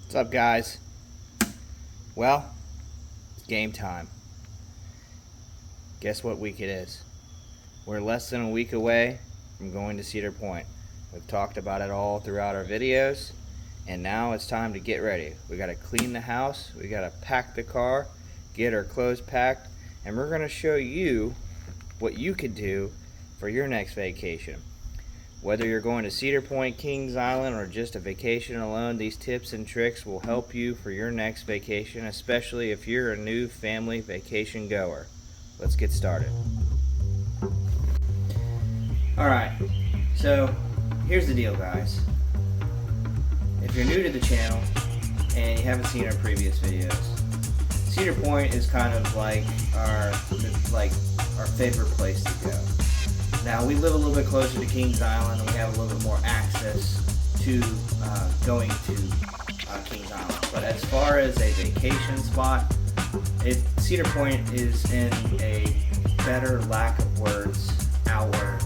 What's up, guys? Well, it's game time. Guess what week it is? We're less than a week away from going to Cedar Point. We've talked about it all throughout our videos, and now it's time to get ready. We gotta clean the house, we gotta pack the car, get our clothes packed, and we're gonna show you what you could do for your next vacation. Whether you're going to Cedar Point, Kings Island, or just a vacation alone, these tips and tricks will help you for your next vacation, especially if you're a new family vacation goer. Let's get started. Alright, so here's the deal, guys. If you're new to the channel and you haven't seen our previous videos, Cedar Point is kind of like our favorite place to go. Now, we live a little bit closer to Kings Island, and we have a little bit more access to going to Kings Island. But as far as a vacation spot, Cedar Point is in a better, lack of words, our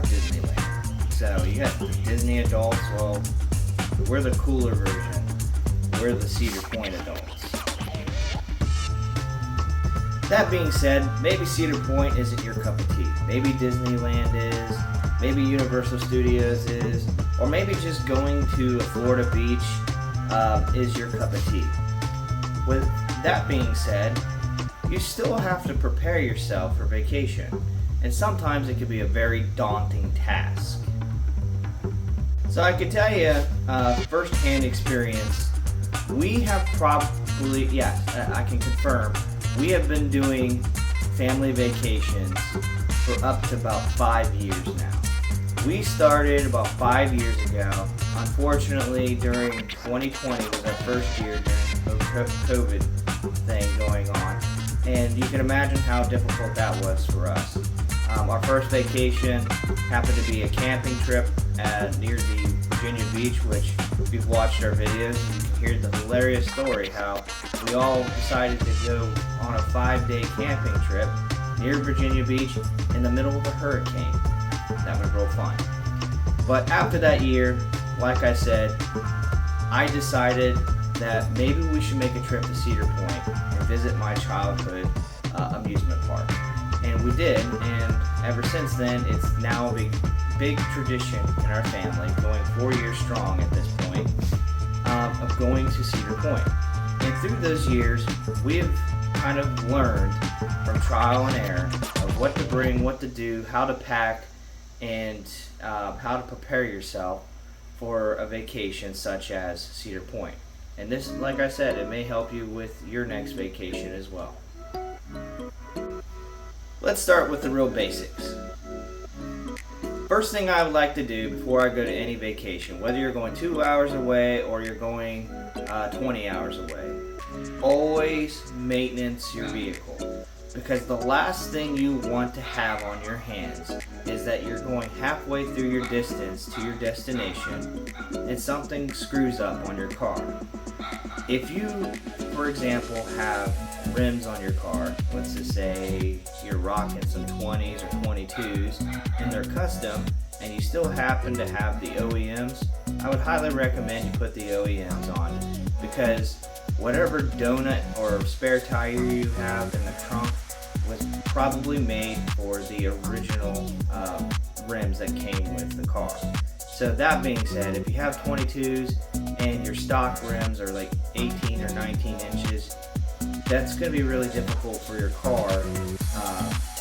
Disneyland. So you got the Disney adults. Well, we're the cooler version. We're the Cedar Point adults. That being said, maybe Cedar Point isn't your cup of tea. Maybe Disneyland is, maybe Universal Studios is, or maybe just going to a Florida beach is your cup of tea. With that being said, you still have to prepare yourself for vacation, and sometimes it can be a very daunting task. So I can tell you, first-hand experience, we have probably, I can confirm, we have been doing family vacations for up to about 5 years now. We started about 5 years ago. Unfortunately, during 2020 was our first year during the COVID thing going on. And you can imagine how difficult that was for us. Our first vacation happened to be a camping trip near the Virginia Beach, which if you've watched our videos, you can hear the hilarious story how we all decided to go on a 5-day camping trip near Virginia Beach in the middle of a hurricane. That was real fun. But after that year, like I said, I decided that maybe we should make a trip to Cedar Point and visit my childhood amusement park. And we did, and ever since then, it's now a big tradition in our family, going 4 years strong at this point, of going to Cedar Point. And through those years, we have kind of learned from trial and error of what to bring, what to do, how to pack, and how to prepare yourself for a vacation such as Cedar Point. And this, like I said, it may help you with your next vacation as well. Let's start with the real basics. First thing I would like to do before I go to any vacation, whether you're going 2 hours away or you're going 20 hours away, always maintenance your vehicle. Because the last thing you want to have on your hands is that you're going halfway through your distance to your destination and something screws up on your car. If you, for example, have rims on your car, let's just say you're rocking some 20s or 22s and they're custom, and you still happen to have the OEMs, I would highly recommend you put the OEMs on, because whatever donut or spare tire you have in the trunk was probably made for the original rims that came with the car. So that being said, if you have 22s and your stock rims are like 18 or 19 inches, that's going to be really difficult for your car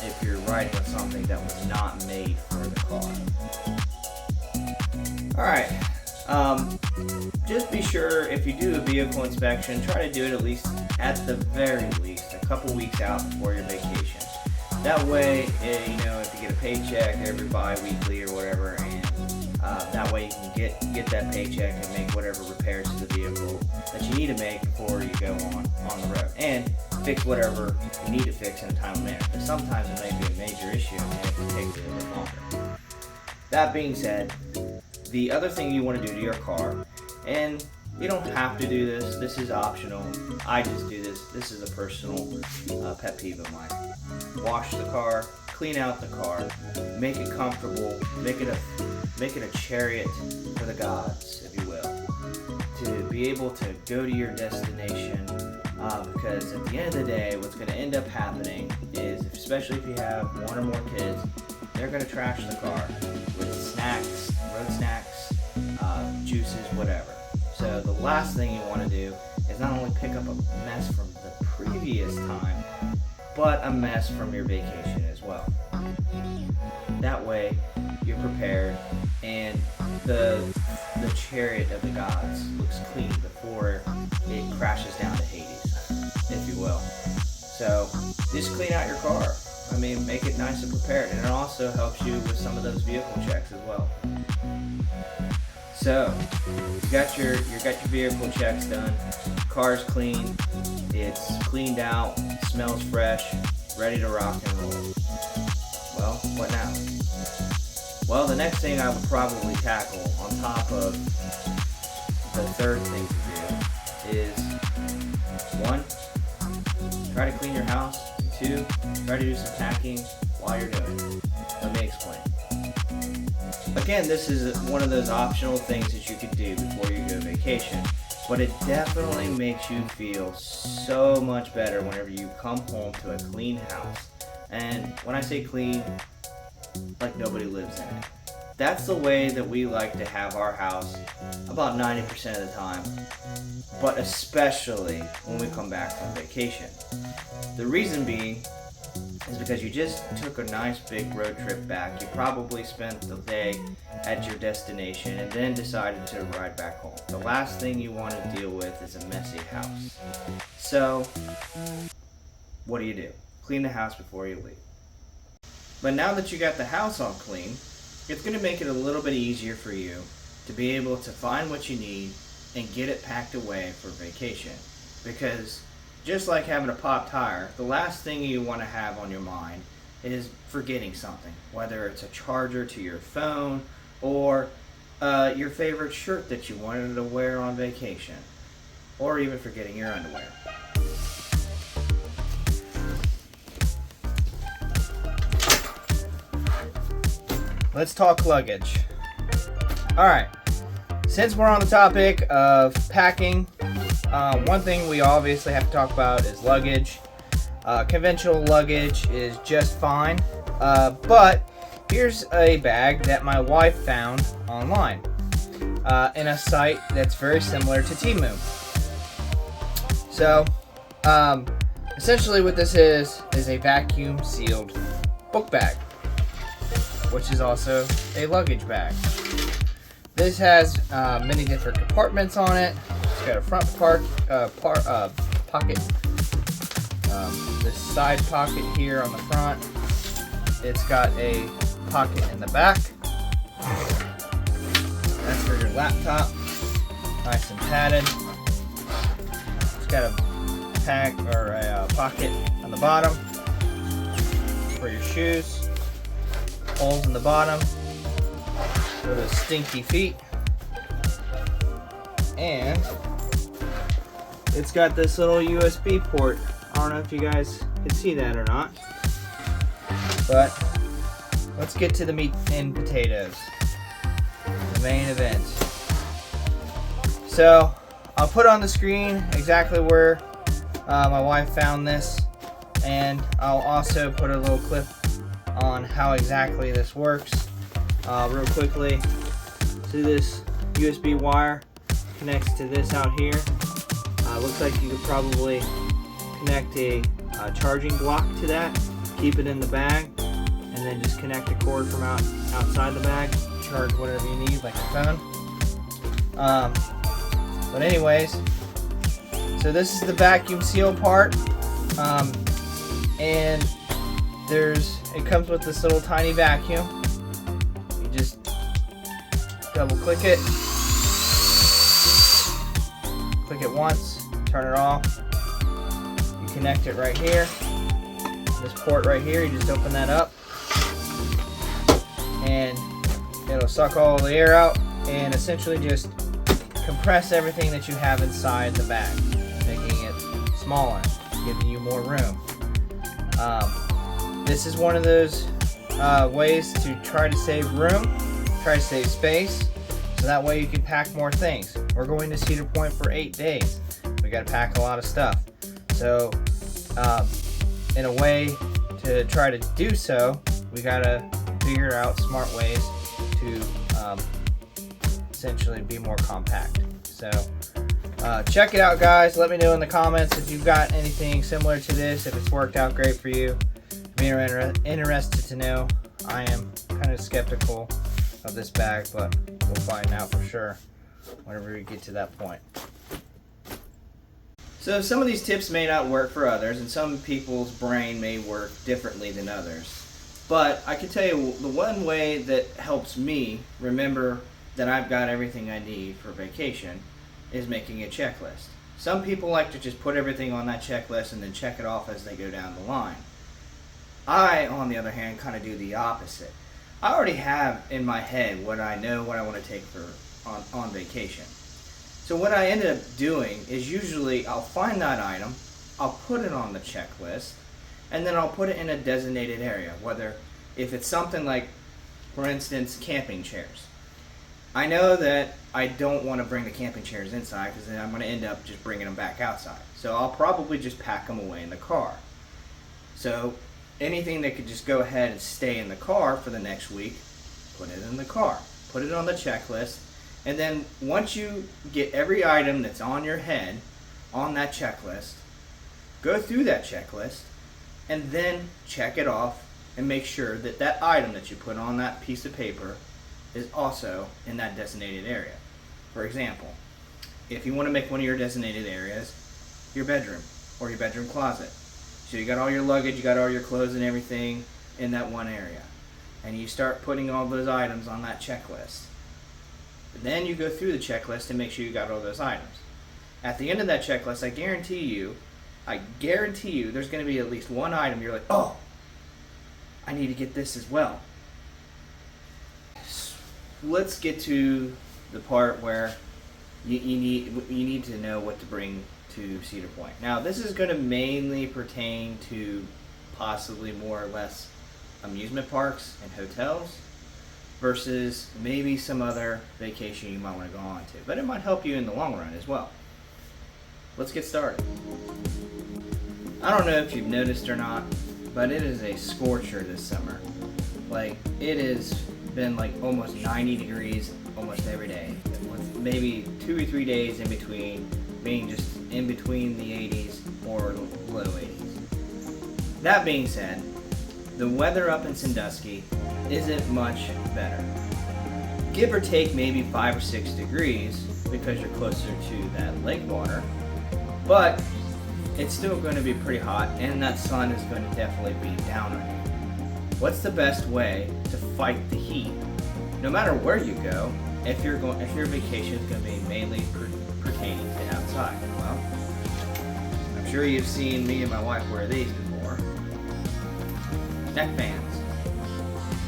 if you're riding with something that was not made for the car. Alright, just be sure if you do a vehicle inspection, try to do it at the very least, a couple weeks out before your vacation. That way, if you get a paycheck every bi-weekly or whatever, and that way you can get that paycheck and make whatever repairs to the vehicle that you need to make before you go on the road, and fix whatever you need to fix in a timely manner, because sometimes it may be a major issue and it can take a little bit longer. That being said, the other thing you want to do to your car, and you don't have to do this, this is optional, I just do this is a personal pet peeve of mine. Wash the car, clean out the car, make it comfortable, make it a chariot for the gods, if you will, to be be able to go to your destination, because at the end of the day, what's going to end up happening is, especially if you have one or more kids, they're going to trash the car with snacks, road snacks, juices, whatever. So the last thing you want to do is not only pick up a mess from the previous time, but a mess from your vacation as well. That way, you're prepared, and the chariot of the gods looks clean before it crashes down to Hades, if you will. So just clean out your car. I mean, make it nice and prepared, and it also helps you with some of those vehicle checks as well. So you got your vehicle checks done. Car's clean. It's cleaned out. Smells fresh. Ready to rock and roll. Well, what now? Well, the next thing I would probably tackle on top of the third thing to do is 1, try to clean your house. 2, try to do some packing while you're doing it. Let me explain. Again, this is one of those optional things that you could do before you go vacation, but it definitely makes you feel so much better whenever you come home to a clean house. And when I say clean, like nobody lives in it. That's the way that we like to have our house about 90% of the time, but especially when we come back from vacation. The reason being is because you just took a nice big road trip back. You probably spent the day at your destination and then decided to ride back home. The last thing you want to deal with is a messy house. So, what do? Clean the house before you leave. But now that you got the house all clean, it's going to make it a little bit easier for you to be able to find what you need and get it packed away for vacation. Because just like having a pop tire, the last thing you want to have on your mind is forgetting something, whether it's a charger to your phone or your favorite shirt that you wanted to wear on vacation, or even forgetting your underwear. Let's talk luggage. Alright, since we're on the topic of packing, one thing we obviously have to talk about is luggage. Conventional luggage is just fine, but here's a bag that my wife found online in a site that's very similar to Temu. So, essentially what this is a vacuum sealed book bag, which is also a luggage bag. This has many different compartments on it. It's got a front pocket, this side pocket here on the front. It's got a pocket in the back. That's for your laptop, nice and padded. It's got a pocket on the bottom for your shoes. Holes in the bottom for those stinky feet. And it's got this little USB port. I don't know if you guys can see that or not. But let's get to the meat and potatoes. The main event. So I'll put on the screen exactly where my wife found this, and I'll also put a little clip on how exactly this works. Real quickly, so this USB wire connects to this out here. Looks like you could probably connect a charging block to that, keep it in the bag, and then just connect a cord from outside the bag, charge whatever you need, like your phone. But anyways, so this is the vacuum seal part, and it comes with this little tiny vacuum. You just double click it once, turn it off. You connect it right here, this port right here. You just open that up, and it'll suck all the air out and essentially just compress everything that you have inside the bag, making it smaller, giving you more room. This is one of those ways to try to save room, try to save space. So so that way you can pack more things. We're going to Cedar Point for 8 days. We got to pack a lot of stuff. So in a way to try to do so, we got to figure out smart ways to essentially be more compact. So check it out, guys. Let me know in the comments if you've got anything similar to this, if it's worked out great for you. I'm interested to know. I am kind of skeptical of this bag, but we'll find out for sure whenever we get to that point. So some of these tips may not work for others, and some people's brain may work differently than others. But I can tell you the one way that helps me remember that I've got everything I need for vacation is making a checklist. Some people like to just put everything on that checklist and then check it off as they go down the line. I, on the other hand, kind of do the opposite. I already have in my head what I know what I want to take on vacation. So what I end up doing is usually I'll find that item, I'll put it on the checklist, and then I'll put it in a designated area. Whether if it's something like, for instance, camping chairs. I know that I don't want to bring the camping chairs inside because then I'm going to end up just bringing them back outside. So I'll probably just pack them away in the car. So anything that could just go ahead and stay in the car for the next week, put it in the car. Put it on the checklist. And then once you get every item that's on your head on that checklist, go through that checklist and then check it off and make sure that that item that you put on that piece of paper is also in that designated area. For example, if you want to make one of your designated areas your bedroom or your bedroom closet. So you got all your luggage, you got all your clothes and everything in that one area. And you start putting all those items on that checklist. Then you go through the checklist and make sure you got all those items. At the end of that checklist, I guarantee you, there's going to be at least one item you're like, oh, I need to get this as well. Let's get to the part where you need to know what to bring to Cedar Point. Now, this is going to mainly pertain to possibly more or less amusement parks and hotels versus maybe some other vacation you might want to go on to. But it might help you in the long run as well. Let's get started. I don't know if you've noticed or not, but it is a scorcher this summer. Like, it has been like almost 90 degrees almost every day, with maybe 2 or 3 days in between being just in between the 80s or low 80s. That being said, the weather up in Sandusky isn't much better. Give or take maybe 5 or 6 degrees because you're closer to that lake water, but it's still going to be pretty hot and that sun is going to definitely be down on you. What's the best way to fight the heat? No matter where you go, if your vacation is going to be mainly pertaining to outside. Well, I'm sure you've seen me and my wife wear these before. Neck fans.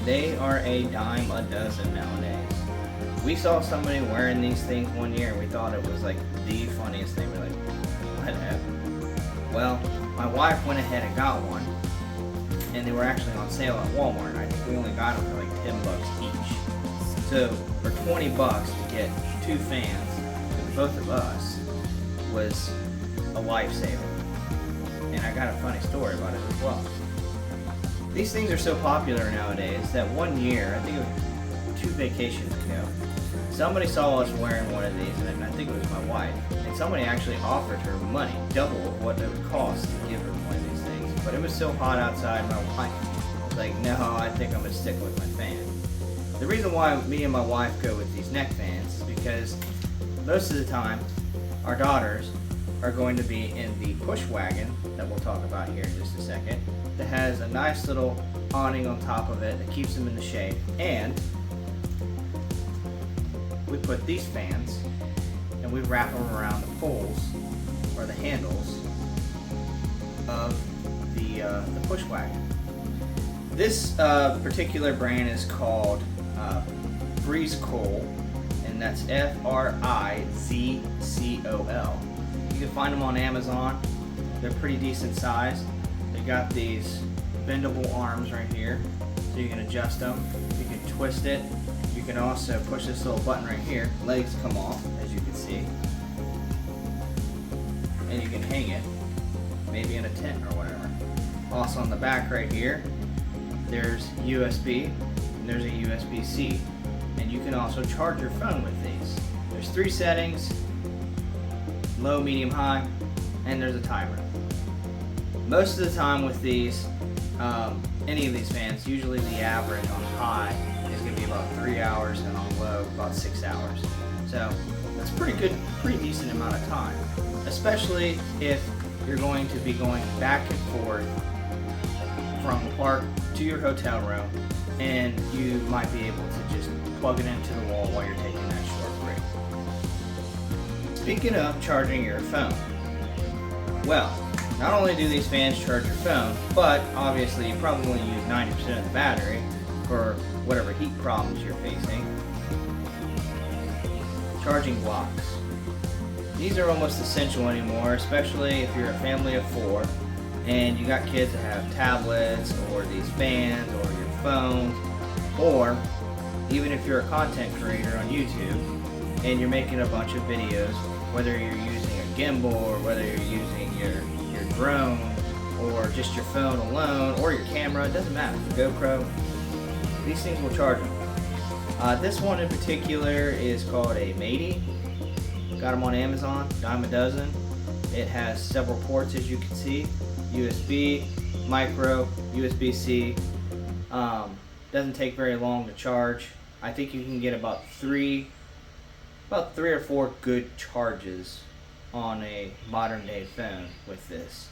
They are a dime a dozen nowadays. We saw somebody wearing these things one year and we thought it was like the funniest thing. We're like, what happened? Well, my wife went ahead and got one, and they were actually on sale at Walmart. I think we only got them for like $10 each. So for $20 to get 2 fans for both of us was a lifesaver. And I got a funny story about it as well. These things are so popular nowadays that one year, I think it was 2 vacations ago, somebody saw us wearing one of these, and I think it was my wife, and somebody actually offered her money, double what it would cost to give her one of these things. But it was so hot outside, my wife was like, no, I think I'm going to stick with my fan. The reason why me and my wife go with these neck fans is because most of the time, our daughters are going to be in the push wagon that we'll talk about here in just a second, that has a nice little awning on top of it that keeps them in the shade, and we put these fans and we wrap them around the poles or the handles of the push wagon. This particular brand is called Frizzcol, and that's Frizzcol. You can find them on Amazon. They're pretty decent size. They got these bendable arms right here, so you can adjust them. You can twist it. You can also push this little button right here. Legs come off, as you can see. And you can hang it, maybe in a tent or whatever. Also on the back right here, there's USB, and there's a USB-C. And you can also charge your phone with these. There's 3 settings, low, medium, high, and there's a timer. Most of the time with these, any of these fans, usually the average on high is going to be about 3 hours, and on low about 6 hours. So that's pretty good, pretty decent amount of time, especially if you're going to be going back and forth from the park to your hotel room, and you might be able to just plug it into the wall while you're taking that short break. Speaking of charging your phone, well, not only do these fans charge your phone, but obviously you probably only use 90% of the battery for whatever heat problems you're facing. Charging blocks. These are almost essential anymore, especially if you're a family of 4 and you got kids that have tablets or these fans or your phones, or even if you're a content creator on YouTube and you're making a bunch of videos, whether you're using a gimbal or whether you're using your drone or just your phone alone or your camera, it doesn't matter, the GoPro, these things will charge them. This one in particular is called a Mady. Got them on Amazon, dime a dozen. It has several ports, as you can see, USB, micro, USB-C. Doesn't take very long to charge. I think you can get about three or four good charges on a modern day phone with this.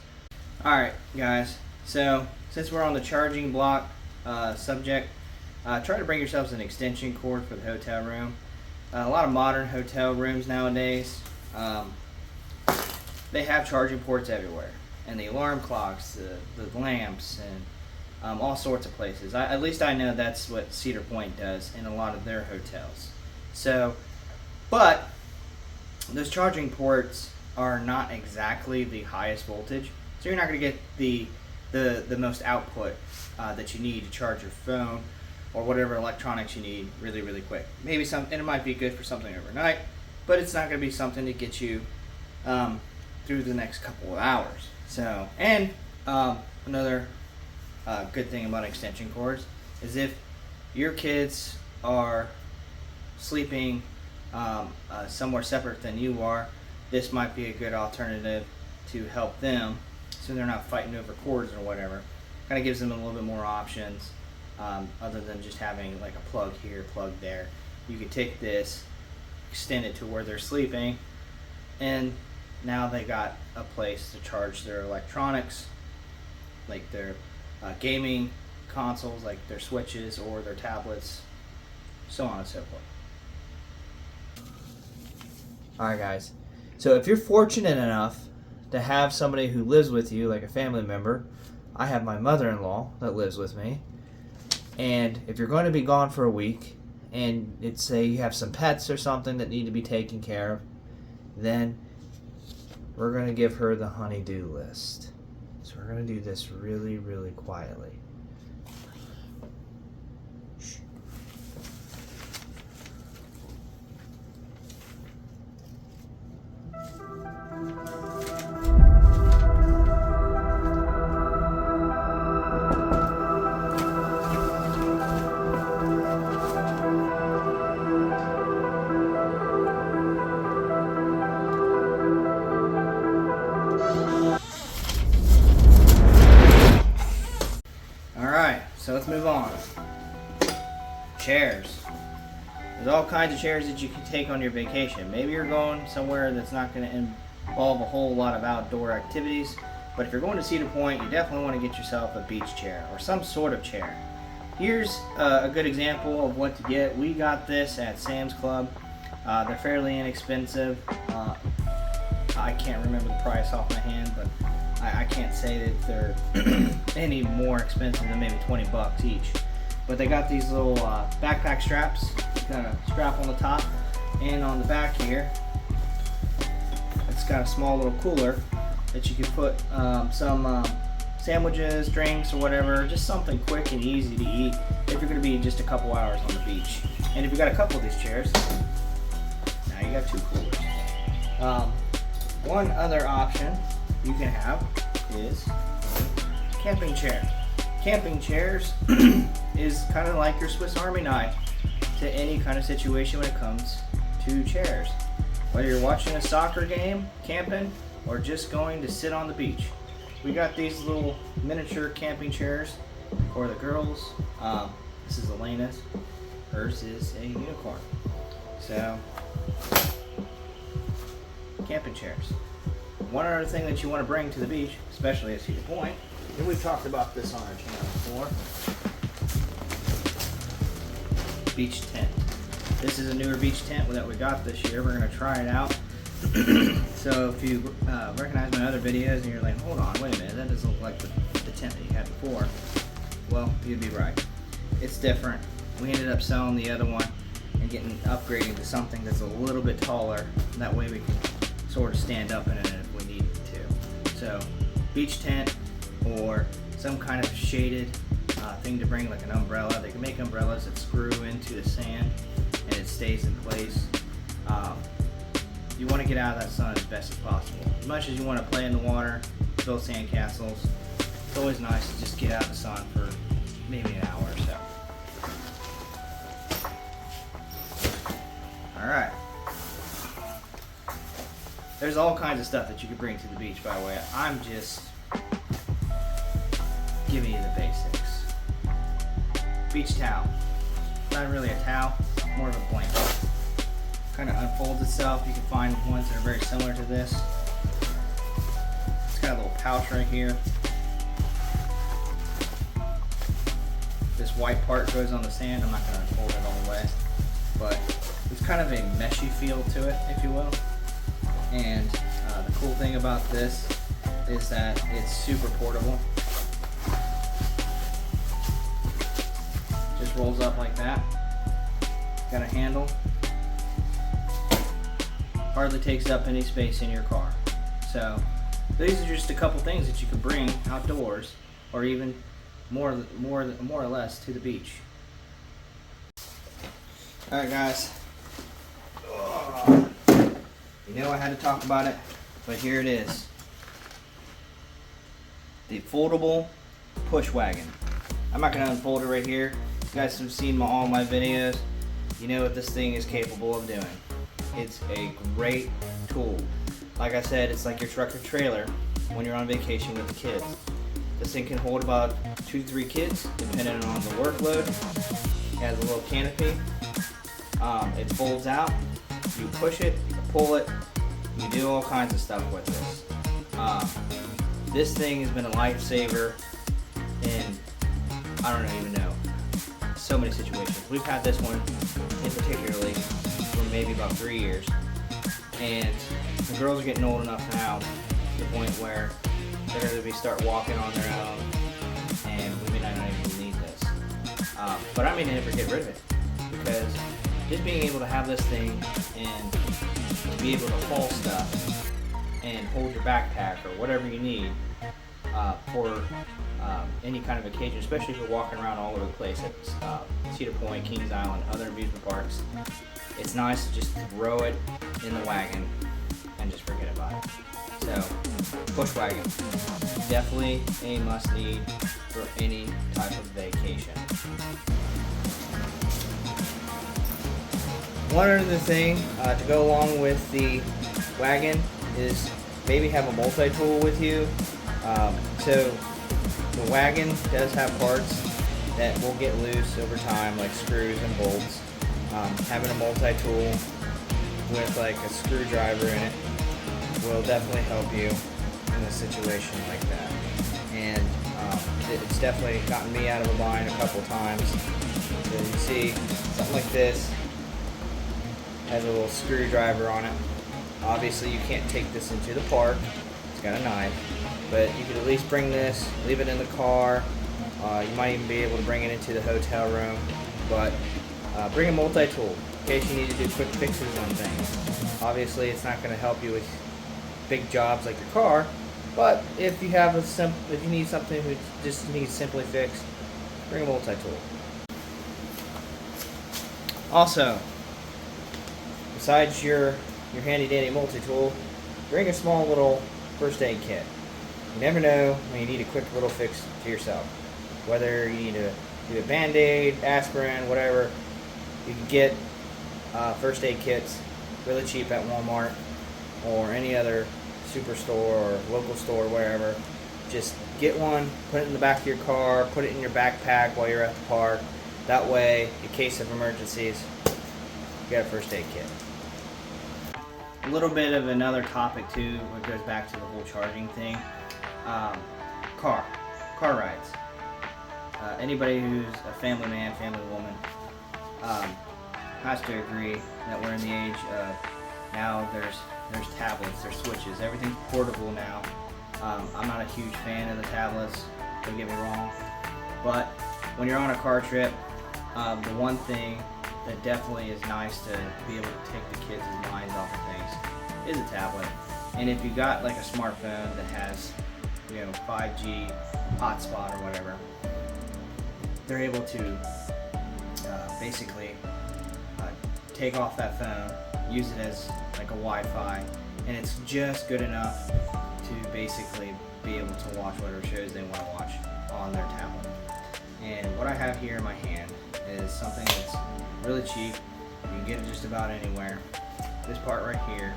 Alright guys, so since we're on the charging block subject, try to bring yourselves an extension cord for the hotel room. A lot of modern hotel rooms nowadays, they have charging ports everywhere, and the alarm clocks, the lamps, and all sorts of places. At least I know that's what Cedar Point does in a lot of their hotels. So, but those charging ports are not exactly the highest voltage, so you're not going to get the most output that you need to charge your phone or whatever electronics you need really quick. Maybe and it might be good for something overnight, but it's not going to be something to get you through the next couple of hours. So, and another good thing about extension cords is if your kids are sleeping somewhere separate than you are, this might be a good alternative to help them so they're not fighting over cords or whatever. Kind of gives them a little bit more options other than just having like a plug here, plug there. You could take this, extend it to where they're sleeping, and now they got a place to charge their electronics, like their gaming consoles, like their Switches or their tablets, so on and so forth. Alright guys, so if you're fortunate enough to have somebody who lives with you, like a family member, I have my mother-in-law that lives with me, and if you're going to be gone for a week, and it's say you have some pets or something that need to be taken care of, then we're going to give her the honey-do list. So we're going to do this really quietly. So let's move on. Chairs. There's all kinds of chairs that you can take on your vacation. Maybe you're going somewhere that's not going to involve a whole lot of outdoor activities, but if you're going to Cedar Point, you definitely want to get yourself a beach chair or some sort of chair. Here's a good example of what to get. We got this at Sam's Club. They're fairly inexpensive. I can't remember the price off my hand, but I can't say that they're any more expensive than maybe 20 bucks each. But they got these little backpack straps, got a strap on the top, and on the back here, it's got a small little cooler that you can put some sandwiches, drinks, or whatever, just something quick and easy to eat if you're going to be just a couple hours on the beach. And if you got a couple of these chairs, now you got 2 coolers. One other option you can have is camping chair. Camping chairs is kind of like your Swiss Army knife to any kind of situation when it comes to chairs. Whether you're watching a soccer game, camping, or just going to sit on the beach. We got these little miniature camping chairs for the girls. This is Elena's. Hers is a unicorn. So, camping chairs. One other thing that you want to bring to the beach, especially at Cedar Point, and we've talked about this on our channel before, beach tent. This is a newer beach tent that we got this year. We're going to try it out. So if you recognize my other videos and you're like, hold on, wait a minute, that doesn't look like the tent that you had before. Well, you'd be right. It's different. We ended up selling the other one and upgrading to something that's a little bit taller. That way we can sort of stand up in it if we need to. So, beach tent or some kind of shaded thing to bring, like an umbrella. They can make umbrellas that screw into the sand and it stays in place. You want to get out of that sun as best as possible. As much as you want to play in the water, build sand castles, it's always nice to just get out of the sun for maybe an hour or so. Alright. There's all kinds of stuff that you can bring to the beach, by the way. I'm just giving you the basics. Beach towel. Not really a towel, more of a blanket. Kind of unfolds itself. You can find ones that are very similar to this. It's got a little pouch right here. This white part goes on the sand. I'm not going to unfold it all the way, but it's kind of a meshy feel to it, if you will. And the cool thing about this is that it's super portable. Just rolls up like that. Got a handle. Hardly takes up any space in your car. So these are just a couple things that you can bring outdoors, or even more or less to the beach. All right, guys. You know I had to talk about it, but here it is. The foldable push wagon. I'm not going to unfold it right here. You guys have seen all my videos. You know what this thing is capable of doing. It's a great tool. Like I said, it's like your truck or trailer when you're on vacation with the kids. This thing can hold about 2 to 3 kids, depending on the workload. It has a little canopy. It folds out. You push it, you can pull it, you do all kinds of stuff with this. This thing has been a lifesaver in, I don't even know, so many situations. We've had this one in particularly for maybe about 3 years, and the girls are getting old enough now to the point where they're going to start walking on their own, and we may not even need this. But I may never get rid of it, because just being able to have this thing and to be able to haul stuff and hold your backpack or whatever you need for any kind of occasion, especially if you're walking around all over the place at Cedar Point, Kings Island, other amusement parks. It's nice to just throw it in the wagon and just forget about it. So, push wagon, definitely a must-need for any type of vacation. One other thing to go along with the wagon is maybe have a multi-tool with you. So the wagon does have parts that will get loose over time, like screws and bolts. Having a multi-tool with like a screwdriver in it will definitely help you in a situation like that. And it's definitely gotten me out of a bind a couple times. So you see something like this has a little screwdriver on it. Obviously you can't take this into the park, it's got a knife, but you could at least bring this, leave it in the car. You might even be able to bring it into the hotel room, but bring a multi-tool in case you need to do quick fixes on things. Obviously it's not going to help you with big jobs like your car, but if you have if you need something that just needs simply fixed, bring a multi-tool. Also, besides your handy dandy multi-tool, bring a small little first aid kit. You never know when you need a quick little fix to yourself. Whether you need to do a Band-Aid, aspirin, whatever, you can get first aid kits really cheap at Walmart or any other superstore or local store, wherever. Just get one, put it in the back of your car, put it in your backpack while you're at the park. That way, in case of emergencies, you got a first aid kit. A little bit of another topic too, what goes back to the whole charging thing. Car rides. Anybody who's a family man, family woman, has to agree that we're in the age of now there's tablets, there's switches, everything's portable now. I'm not a huge fan of the tablets, don't get me wrong, but when you're on a car trip, the one thing that definitely is nice to be able to take the kids' minds off of things is a tablet. And if you got like a smartphone that has 5G hotspot or whatever, they're able to basically take off that phone, use it as like a Wi-Fi, and it's just good enough to basically be able to watch whatever shows they want to watch on their tablet. And what I have here in my hand is something that's really cheap. You can get it just about anywhere. This part right here,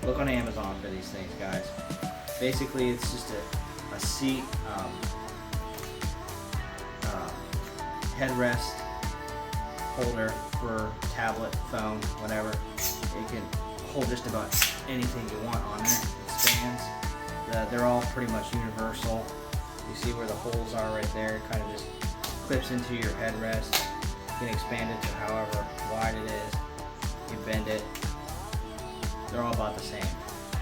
look on Amazon for these things, guys. Basically, it's just a seat headrest holder for tablet, phone, whatever. It can hold just about anything you want on there. It spans. They're all pretty much universal. You see where the holes are right there. It kind of just clips into your headrest. You can expand it to however wide it is. You bend it. They're all about the same.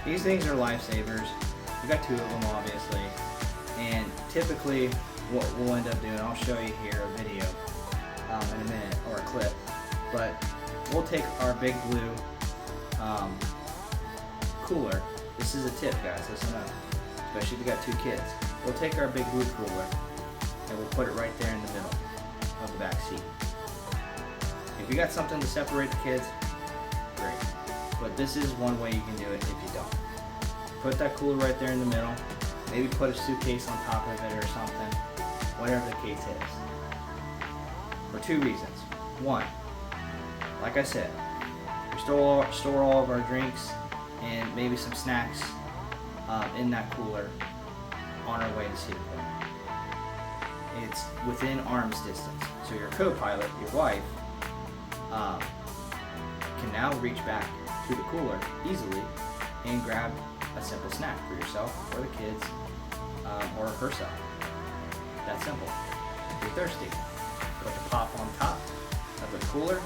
These things are lifesavers. We got two of them, obviously. And typically, what we'll end up doing, I'll show you here a video in a minute, or a clip, but we'll take our big blue cooler. This is a tip, guys, listen up, especially if you got two kids. We'll take our big blue cooler and we'll put it right there in the middle of the back seat. If you got something to separate the kids, great, but this is one way you can do it if you don't. Put that cooler right there in the middle, maybe put a suitcase on top of it or something, whatever the case is. For two reasons. One, like I said, we store all of our drinks and maybe some snacks in that cooler on our way to Cedar Point. It's within arm's distance, so your co-pilot, your wife, can now reach back to the cooler easily and grab a simple snack for yourself or the kids or herself. That simple. If you're thirsty, put the pop on top of the cooler.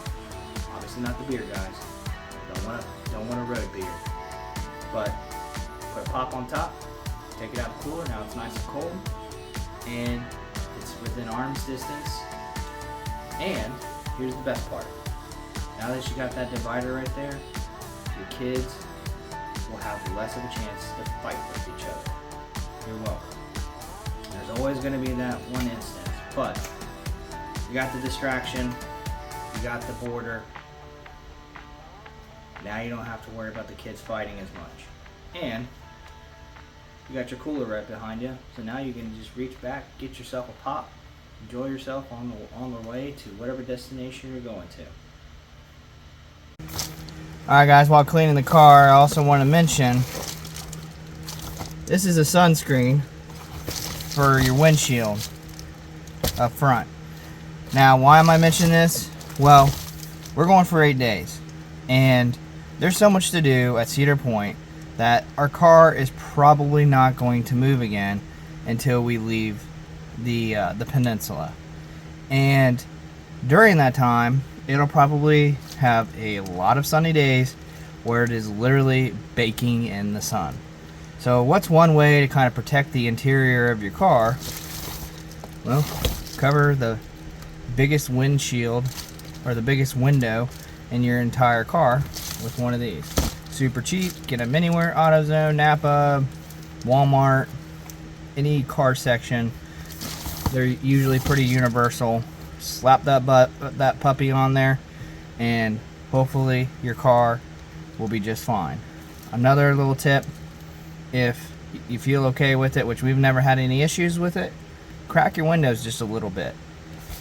Obviously not the beer, guys. Don't want a road beer. But put a pop on top, take it out of the cooler. Now it's nice and cold, and it's within arm's distance. And here's the best part. Now that you got that divider right there, your kids will have less of a chance to fight with each other. You're welcome. There's always going to be that one instance, but you got the distraction, you got the border. Now you don't have to worry about the kids fighting as much. And you got your cooler right behind you, so now you can just reach back, get yourself a pop, enjoy yourself on the way to whatever destination you're going to. Alright guys, while cleaning the car, I also want to mention this is a sunscreen for your windshield up front. Now, why am I mentioning this? Well, we're going for 8 days, and there's so much to do at Cedar Point that our car is probably not going to move again until we leave the peninsula. And during that time, it'll probably have a lot of sunny days where it is literally baking in the sun. So what's one way to kind of protect the interior of your car? Well, cover the biggest windshield or the biggest window in your entire car with one of these. Super cheap, get them anywhere, AutoZone, Napa, Walmart, any car section. They're usually pretty universal. Slap that puppy on there, and hopefully your car will be just fine. Another little tip, if you feel okay with it, which we've never had any issues with it, crack your windows just a little bit.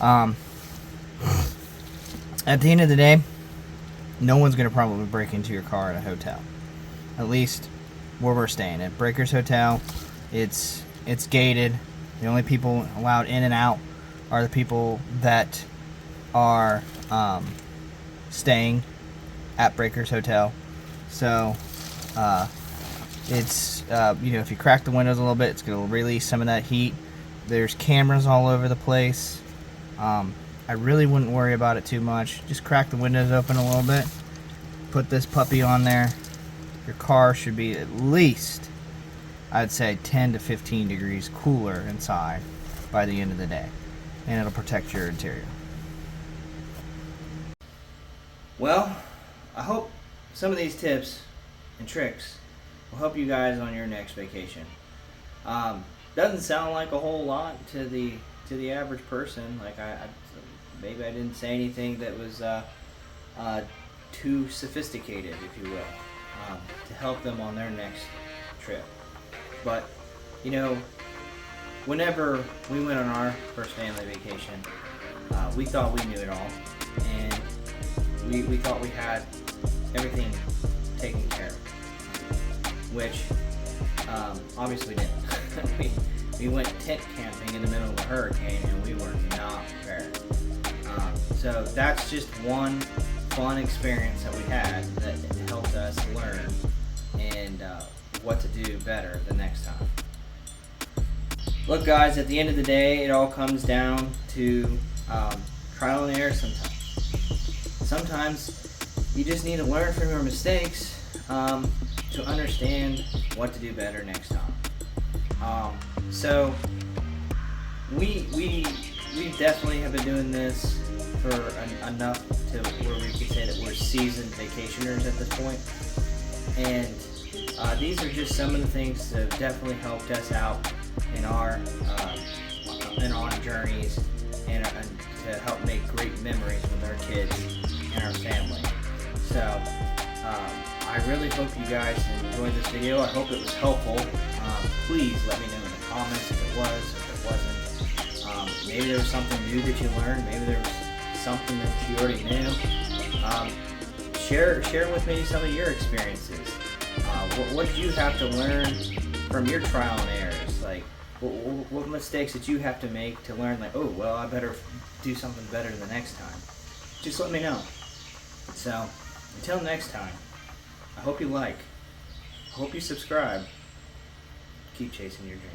At the end of the day, no one's going to probably break into your car at a hotel. At least where we're staying at Breakers Hotel, it's gated. The only people allowed in and out are the people that are staying at Breakers Hotel. So it's if you crack the windows a little bit, it's going to release some of that heat. There's cameras all over the place. I really wouldn't worry about it too much. Just crack the windows open a little bit. Put this puppy on there. Your car should be at least, I'd say, 10 to 15 degrees cooler inside by the end of the day. And it'll protect your interior. Well, I hope some of these tips and tricks will help you guys on your next vacation. Doesn't sound like a whole lot to the average person. Like maybe I didn't say anything that was too sophisticated, if you will, to help them on their next trip. But whenever we went on our first family vacation, we thought we knew it all, and we thought we had everything taken care of, which obviously didn't. we went tent camping in the middle of a hurricane, and we were not prepared. So that's just one fun experience that we had that helped us learn and what to do better the next time. Look, guys, at the end of the day, it all comes down to trial and error sometimes. Sometimes you just need to learn from your mistakes to understand what to do better next time. So we definitely have been doing this for enough to where we can say that we're seasoned vacationers at this point. And these are just some of the things that have definitely helped us out in our journeys and to help make great memories with our kids and our family. So I really hope you guys enjoyed this video. I hope it was helpful. Please let me know in the comments if it was, if it wasn't. Maybe there was something new that you learned. Maybe there was something that you already knew. Share with me some of your experiences. What did you have to learn from your trial and errors? Like, what mistakes did you have to make to learn, like, oh, well, I better do something better the next time? Just let me know. So, until next time, I hope you like, I hope you subscribe, keep chasing your dreams.